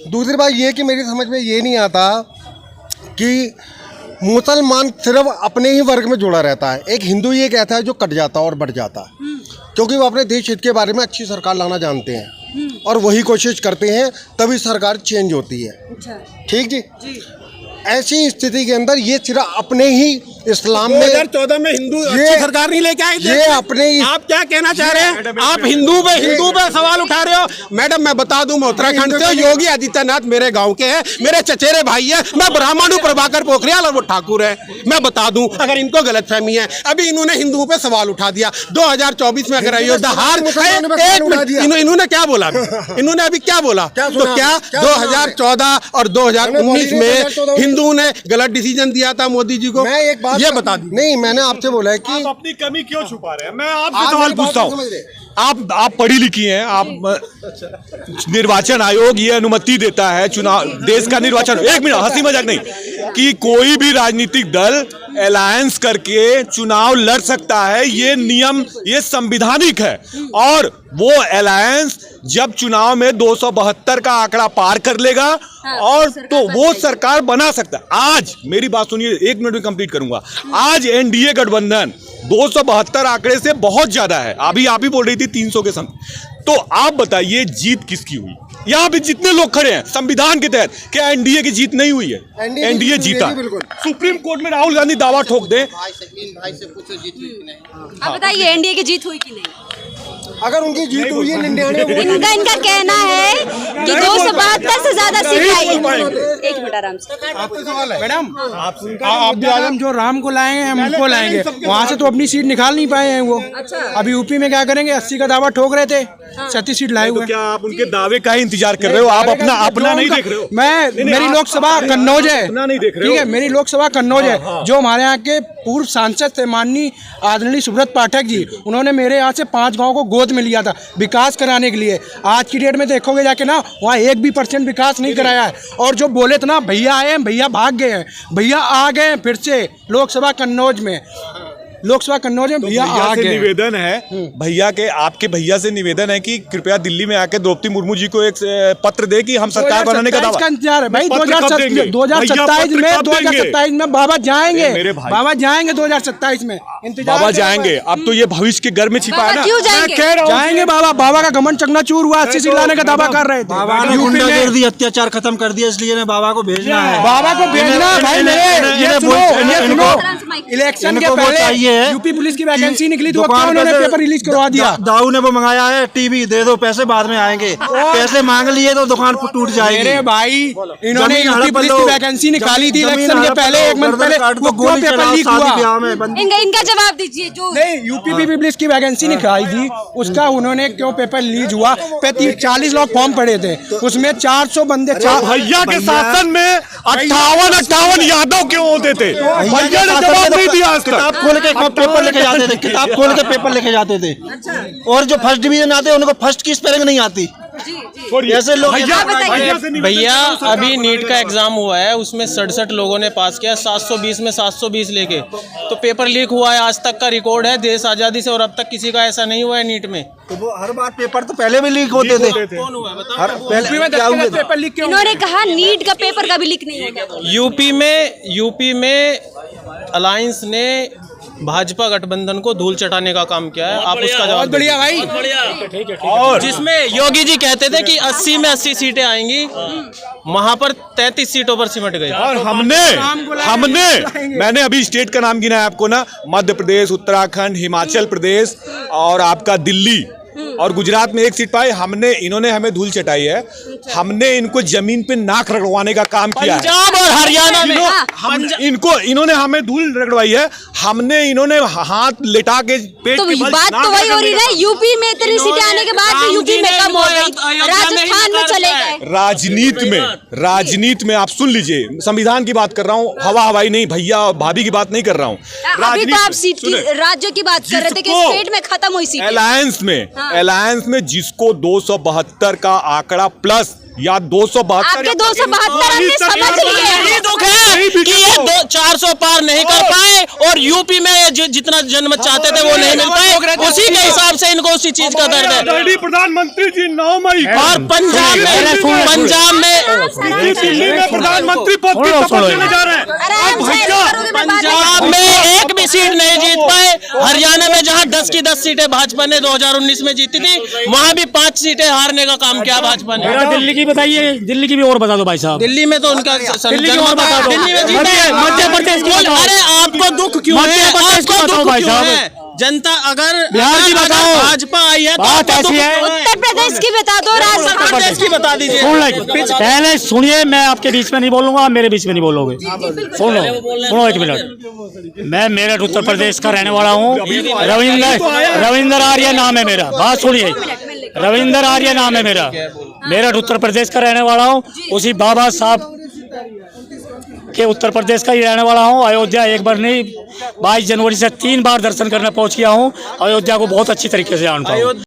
दूसरी बात ये कि मेरी समझ में ये नहीं आता कि मुसलमान सिर्फ अपने ही वर्ग में जुड़ा रहता है। एक हिंदू ये कहता है जो कट जाता है और बढ़ जाता है, क्योंकि वो अपने देश हित के बारे में अच्छी सरकार लाना जानते हैं और वही कोशिश करते हैं, तभी सरकार चेंज होती है। अच्छा। ठीक जी। ऐसी स्थिति के अंदर ये सिर्फ अपने ही इस्लाम में 2014 में हिंदू अच्छी सरकार नहीं लेके आई। ये अपने ही आप क्या कहना चाह रहे हैं? आप हिंदू पे सवाल उठा रहे हो। मैडम मैं बता दूं, मैं उत्तराखंड से, योगी आदित्यनाथ मेरे गांव के हैं, मेरे चचेरे भाई है। मैं ब्राह्मण हूं, प्रभाकर पोखरियाल, और वो ठाकुर है। मैं बता दूं, अगर इनको गलतफहमी है, अभी इन्होंने हिंदुओं पे सवाल उठा दिया। 2024 में अगर अयोध्या हार, इन्होंने क्या बोला? इन्होंने अभी क्या बोला? तो क्या 2014 और 2019 में हिंदुओं ने गलत डिसीजन दिया था मोदी जी को? मैं एक बात ये बता दी। नहीं, मैंने आपसे बोला है कि आप अपनी कमी क्यों छुपा रहे हैं? मैं आपसे सवाल पूछता हूँ। आप पढ़ी लिखी हैं, आप निर्वाचन आयोग ये अनुमति देता है चुनाव, देश का निर्वाचन, एक मिनट हंसी मजाक नहीं, कि कोई भी राजनीतिक दल अलायंस करके चुनाव लड़ सकता है। ये नियम, ये संविधानिक है। और वो अलायंस जब चुनाव में 272 का आंकड़ा पार कर लेगा और तो वो सरकार बना सकता है। आज मेरी बात सुनिए, 1 मिनट में कंप्लीट करूंगा। आज एनडीए गठबंधन 272 आंकड़े से बहुत ज्यादा है। अभी आप ही बोल रही थी 300 के संग। तो आप बताइए जीत किसकी हुई? यहाँ पे जितने लोग खड़े हैं संविधान के तहत, क्या एनडीए की जीत नहीं हुई है? एनडीए जीता। सुप्रीम कोर्ट में राहुल गांधी दावा ठोक दे। भाई से पूछो जीत हुई कि नहीं। आप बताइए एनडीए की जीत हुई कि नहीं? अगर उनकी जीत हुई है, इनका कहना है कि 272 से ज्यादा सीट आई। एक मिनट आराम से। मैडम आप जो राम को लाएंगे हम उनको लाएंगे, वहाँ से तो अपनी सीट निकाल नहीं पाए हैं वो। अच्छा। अभी यूपी में क्या करेंगे? 80 का दावा ठोक रहे थे, 37 सीट लाए हुए। क्या आप उनके दावे का ही इंतजार कर रहे हो? आप अपना नहीं देख रहे हो? मेरी लोकसभा कन्नौज है, नहीं देख रहे हो? ठीक है, मेरी लोकसभा कन्नौज है। जो हमारे यहाँ के पूर्व सांसद थे माननीय आदरणीय सुब्रत पाठक जी, उन्होंने मेरे यहाँ से 5 गाँव को गोद में लिया था विकास कराने के लिए। आज की डेट में देखोगे जाके ना, वहाँ 1% विकास नहीं कराया है। और जो बोले थे ना भैया आए हैं, भैया भाग गए हैं, भैया आ गए हैं फिर से लोकसभा कन्नौज में। भैया आ गए। निवेदन है भैया के, आपके भैया से निवेदन है कि कृपया दिल्ली में आके द्रौपदी मुर्मू जी को एक पत्र दे कि हम सरकार बनाने का दावा। इंतजार है भाई। 2027 में बाबा जाएंगे, बाबा जाएंगे 2027 में। बाबा जाएंगे। अब तो ये भविष्य के घर में छिपा है ना। क्यों जाएंगे बाबा का घमंड चकनाचूर हुआ, 80 सीट लाने का दावा कर रहे थे। बाबा ने गुंडागर्दी अत्याचार खत्म कर दिया, इसलिए ने बाबा को भेजना है। बाबा को भेजना है भाई। इलेक्शन के पहले यूपी पुलिस की वैकेंसी निकली तो क्या उन्होंने पेपर रिलीज करवा दिया? दाऊ ने वो मंगाया है, टीवी दे दो, पैसे बाद में आएंगे। पैसे मांग लिए तो दुकान टूट जाएगी। मेरे भाई, इन्होंने यूपी पुलिस की वैकेंसी निकाली थी इलेक्शन के पहले, 1 मंथ पहले, वो क्यों पेपर लीक हुआ? इनका जवाब दीजिए। जो नहीं, यूपी पुलिस की वैकेंसी निकाली थी, उसका उन्होंने क्यों पेपर लीक हुआ? 40 लोग फॉर्म पड़े थे, उसमें 400 बंदे। भैया के शासन में 58 यादव क्यों होते थे? भैया ने जवाब नहीं दिया। किताब खोल के पेपर लेके जाते थे, किताब खोल के पेपर लेके जाते थे। और जो फर्स्ट डिवीजन आते उनको फर्स्ट की स्पेलिंग नहीं आती। ऐसे लोग। भैया अभी नीट का एग्जाम हुआ है, उसमें 67 लोगों ने पास किया, 720 में 720 लेके। तो पेपर लीक हुआ है, आज तक का रिकॉर्ड है देश आजादी से, और अब तक किसी का ऐसा नहीं हुआ है नीट में। तो वो हर बार पेपर तो पहले भी लीक होते थे। कौन हुआ है बताओ? पेपर लीक क्यों? इन्होंने कहा नीट का पेपर कभी लीक नहीं होगा। यूपी में अलायंस ने भाजपा गठबंधन को धूल चटाने का काम किया है। आप उसका जवाब। बढ़िया भाई। और जिसमें योगी जी कहते थे कि 80 में 80 सीटें आएंगी, वहां पर 33 सीटों पर सिमट गए। और मैंने अभी स्टेट का नाम गिना है आपको ना, मध्य प्रदेश, उत्तराखंड, हिमाचल प्रदेश और आपका दिल्ली और गुजरात में 1 सीट पाई। इन्होंने हमें धूल चटाई है। हमने इनको जमीन पे नाक रगड़वाने का काम किया है। पंजाब और हरियाणा में इन्होंने हमें धूल रगड़वाई है। इन्होंने हाथ लिटा के पेट तो के बल बात तो वही हो रही है। यूपी में इतनी सीटें आने के बाद भी यूपी में कम हो गई, राजस्थान में चले गए। राजनीति में आप सुन लीजिए, संविधान की बात कर रहा हूँ, हवाई नहीं, भैया और भाभी की बात नहीं कर रहा हूँ। अभी तो आप सीट की, राज्य की बात कर रहे थे कि स्टेट में खत्म हुई सीट। अलायंस में जिसको 272 का आंकड़ा प्लस या 272 आपके 272 हमने समझ लिए। यही दुख है कि ये 400 पार नहीं कर पाए और यूपी में जितना जनमत चाहते थे वो नहीं मिल पाए। उसी के हिसाब से इनको उसी चीज का दर्द है। प्रधानमंत्री जी 9 मई और पंजाब में दिल्ली में प्रधानमंत्री पद की शपथ लेने जा रहे हैं। आराम से करोगे, मैं बात पंजाब में एक भी सीट नहीं जीत पाए। हरियाणा में जहां 10 की 10 सीटें भाजपा ने 2019 में जीती थी, वहां भी 5 सीटें हारने का काम किया भाजपा ने। दिल्ली की बताइए, दिल्ली की भी और बता दो भाई साहब। दिल्ली में तो उनका दिल्ली की और बता दो। दिल्ली में जीते। मध्य प्रदेश की बताओ। अरे आपको दुख क्यों है? मध्य प्रदेश की आपको बताओ दुख भाई क्यों साहब। है? जनता अगर बिहार की बताओ। भाजपा आई है तो बात आपको ऐसी दुख है। क्यों उत्तर प्रदेश की बता दो, उत्तर प्रदेश की बता दीजिए। सुन लो, पहले सुनिए, मैं आपके बीच में नहीं बोलूंगा, आप मेरे बीच में नहीं बोलोगे। सुनो सुनो 1 मिनट। मैं मेरठ उत्तर प्रदेश का रहने वाला हूँ। रविंद्र आर्य नाम है मेरा। बात सुनिए, रविंद्र आर्य नाम है मेरा। मेरठ उत्तर प्रदेश का रहने वाला हूँ। उसी बाबा साहब के उत्तर प्रदेश का ही रहने वाला हूँ। अयोध्या एक बार नहीं 22 जनवरी से 3 बार दर्शन करने पहुँच गया हूँ। अयोध्या को बहुत अच्छी तरीके से जानता हूँ।